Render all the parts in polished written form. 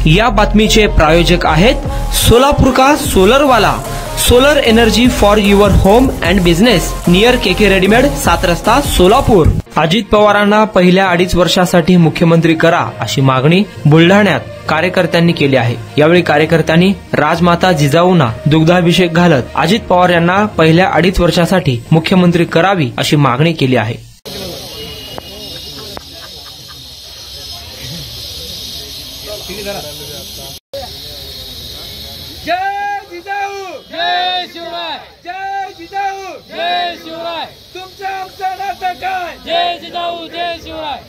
या बातमीचे प्रायोजक आहेत सोलापूर का सोलर वाला, solar energy for your home and business, near KK readymade, 7 रस्ता, सोलापूर। अजित पवारांना पहिल्या 2.5 वर्षासाठी मुख्यमंत्री करा अशी मागणी बुलढाण्यात कार्यकर्त्यांनी केली आहे। यावेळी कार्यकर्त्यांनी राजमाता जिजाऊंना दुग्धाभिषेक घालत अजित पवार यांना पहिल्या 2.5 वर्षासाठी मुख्यमंत्री करावी अशी मागणी केली आहे। जय जिजाऊ, जय शिवराय, जय जिजाऊ, जय शिवराय, तुमचं आमचं नातं काय, जय जिजाऊ, जय शिवराय।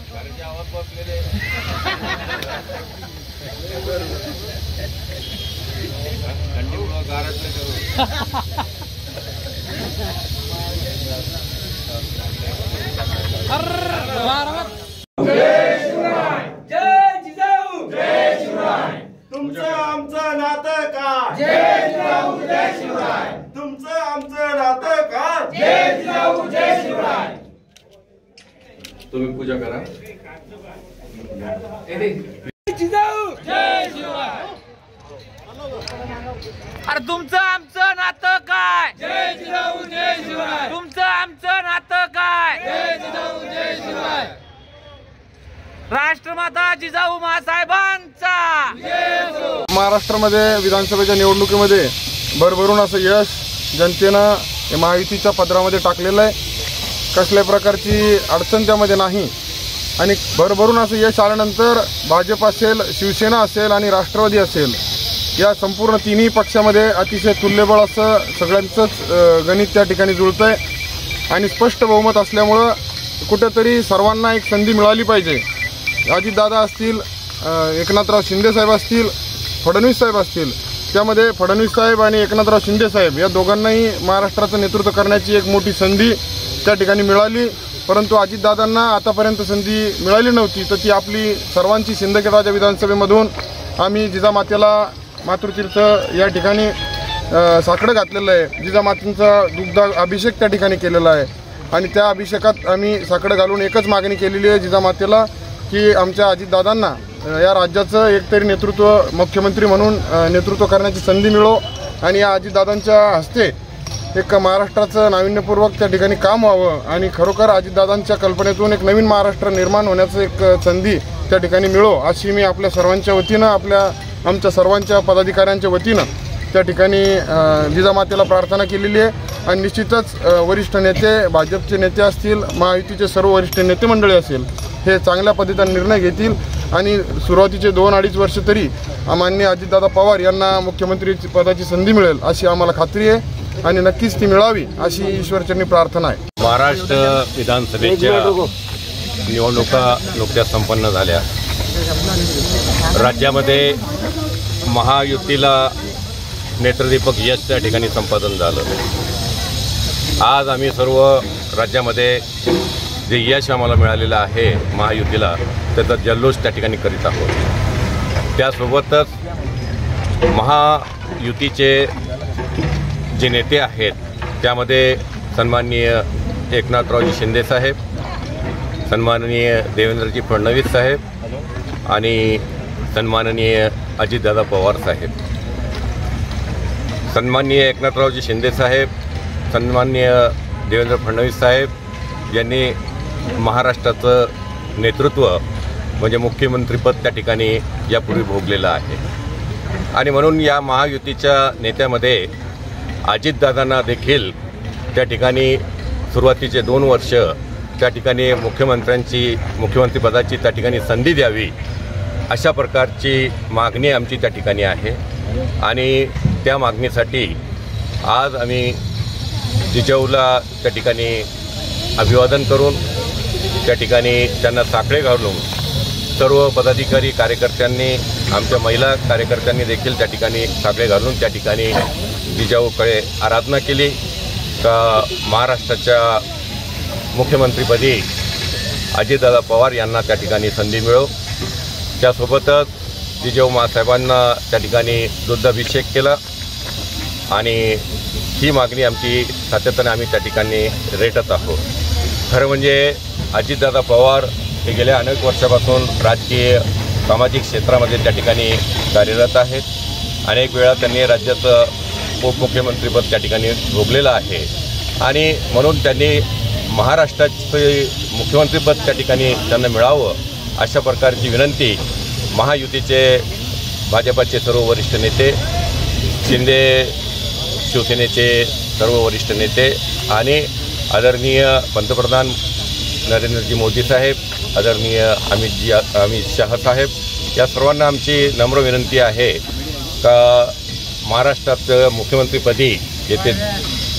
जय शिवराय, जय जिजाऊ, जय शिवराय, तुमचं आमचं नातं काय, जय जिजाऊ, जय शिवराय, तुमचं आमचं नातं काय, जय जिजाऊ, जय शिवराय। तुम्ही पूजा करा। जिजाऊ, जय शिवराय। अरे तुमचं आमचं नातं काय, जय जिजाऊ, जय शिवराय, तुमचं आमचं नातं काय, जय जिजाऊ, जय शिवराय। राष्ट्रमाता जिजाऊ मासाहेबांचा जय असो। महाराष्ट्रामध्ये विधानसभेच्या निवडणुकीमध्ये भरभरून असं यश जनतेनं महायुतीच्या पदरामध्ये टाकलेलं आहे। कसल्याही प्रकारची अडचण त्यामध्ये नाही आणि भरभरून असं यश आल्यानंतर भाजप असेल, शिवसेना असेल आणि राष्ट्रवादी असेल, या संपूर्ण तिन्ही पक्षामध्ये अतिशय तुल्यबळ असं सगळ्यांचंच गणित त्या ठिकाणी जुळतंय आणि स्पष्ट बहुमत असल्यामुळं कुठेतरी सर्वांना एक संधी मिळाली पाहिजे। अजितदादा असतील, एकनाथराव शिंदेसाहेब असतील, फडणवीस साहेब असतील, त्यामध्ये फडणवीस साहेब आणि एकनाथराव शिंदेसाहेब या दोघांनाही महाराष्ट्राचं नेतृत्व करण्याची एक मोठी संधी त्या ठिकाणी मिळाली। परंतु अजितदादांना आतापर्यंत संधी मिळाली नव्हती, तर ती आपली सर्वांची सिंदखेड विधानसभेमधून आम्ही जिजामातेला मातृतीर्थ या ठिकाणी साकडं घातलेलं आहे। जिजामातेंचा दुग्ध अभिषेक त्या ठिकाणी केलेला आहे आणि त्या अभिषेकात आम्ही साकडं घालून एकच मागणी केलेली आहे जिजामातेला की आमच्या अजितदादांना या राज्याचं एकतरी नेतृत्व, मुख्यमंत्री म्हणून नेतृत्व करण्याची संधी मिळो आणि या अजितदादांच्या हस्ते एक महाराष्ट्राचं नाविन्यपूर्वक त्या ठिकाणी काम व्हावं आणि खरोखर अजितदादांच्या कल्पनेतून एक नवीन महाराष्ट्र निर्माण होण्याचं एक संधी त्या ठिकाणी मिळो अशी मी आपल्या सर्वांच्या वतीनं, आमच्या सर्वांच्या पदाधिकाऱ्यांच्या वतीनं त्या ठिकाणी जिजामातेला प्रार्थना केलेली आहे। आणि निश्चितच वरिष्ठ नेते, भाजपचे नेते असतील, महायुतीचे सर्व वरिष्ठ नेते मंडळी असेल, हे चांगल्या पद्धतीने निर्णय घेतील आणि सुरुवातीचे 2-2.5 वर्ष तरी माननीय अजितदादा पवार यांना मुख्यमंत्री पदाची संधी मिळेल अशी आम्हाला खात्री आहे आणि नक्कीच ती मिळावी अशी ईश्वरचरणी प्रार्थना आहे। महाराष्ट्र विधानसभेच्या निवडणुका नुकत्याच संपन्न झाल्या। राज्यामध्ये महायुतीला नेत्रदीपक यश त्या ठिकाणी संपादन झालं। आज आम्ही सर्व राज्यामध्ये जे यश आम्हाला मिळालेलं आहे महायुतीला, त्याचा जल्लोष त्या ठिकाणी करीत आहोत। त्यासोबतच महायुतीचे जे नेते आहेत त्यामध्ये सन्माननीय एकनाथरावजी शिंदेसाहेब, सन्माननीय देवेंद्रजी फडणवीस साहेब आणि सन्माननीय अजितदादा पवार साहेब। सन्माननीय एकनाथरावजी शिंदेसाहेब, सन्माननीय देवेंद्र फडणवीस साहेब यांनी महाराष्ट्राचं नेतृत्व म्हणजे मुख्यमंत्रीपद त्या ठिकाणी यापूर्वी भोगलेलं आहे आणि म्हणून या महायुतीच्या नेत्यामध्ये अजितदादांना देखील त्या ठिकाणी सुरुवातीचे 2 वर्ष त्या ठिकाणी मुख्यमंत्रीपदाची त्या ठिकाणी संधी द्यावी अशा प्रकारची मागणी आमची त्या ठिकाणी आहे आणि त्या मागणीसाठी आज आम्ही जिजाऊला त्या ठिकाणी अभिवादन करून त्या ठिकाणी त्यांना साकडे घालून सर्व पदाधिकारी कार्यकर्त्यांनी, आमच्या महिला कार्यकर्त्यांनी देखील त्या ठिकाणी साकडे घालून त्या ठिकाणी जिजाऊकडे आराधना केली का महाराष्ट्राच्या मुख्यमंत्रीपदी अजितदादा पवार यांना त्या ठिकाणी संधी मिळो। त्यासोबतच जिजाऊ मासाहेबांना त्या ठिकाणी दुग्धाभिषेक केला आणि ही मागणी आमची सातत्याने आम्ही त्या ठिकाणी रेटत आहोत। खरं म्हणजे अजितदादा पवार हे गेल्या अनेक वर्षापासून राजकीय सामाजिक क्षेत्रामध्ये त्या ठिकाणी कार्यरत आहेत। अनेक वेळा त्यांनी राज्याचं उपमुख्यमंत्रीपद त्या ठिकाणी भोगलेलं आहे आणि म्हणून त्यांनी महाराष्ट्राचे मुख्यमंत्रीपद त्या ठिकाणी त्यांना मिळावं अशा प्रकारची विनंती महायुतीचे भाजपाचे सर्व वरिष्ठ नेते, शिंदे शिवसेनेचे सर्व वरिष्ठ नेते आणि आदरणीय पंतप्रधान नरेंद्रजी मोदी साहेब, आदरणीय अमित शाह साहेब या सर्वांना आमची नम्र विनंती आहे का महाराष्ट्राचं मुख्यमंत्रीपदी येथे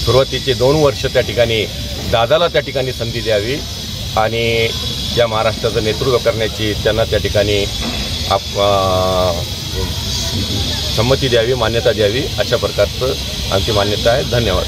सुरुवातीचे 2 वर्ष त्या ठिकाणी दादाला त्या ठिकाणी संधी द्यावी आणि या महाराष्ट्राचं नेतृत्व करण्याची त्यांना त्या ठिकाणी संमती द्यावी, मान्यता द्यावी अशा प्रकारचं आमची मान्यता आहे। धन्यवाद।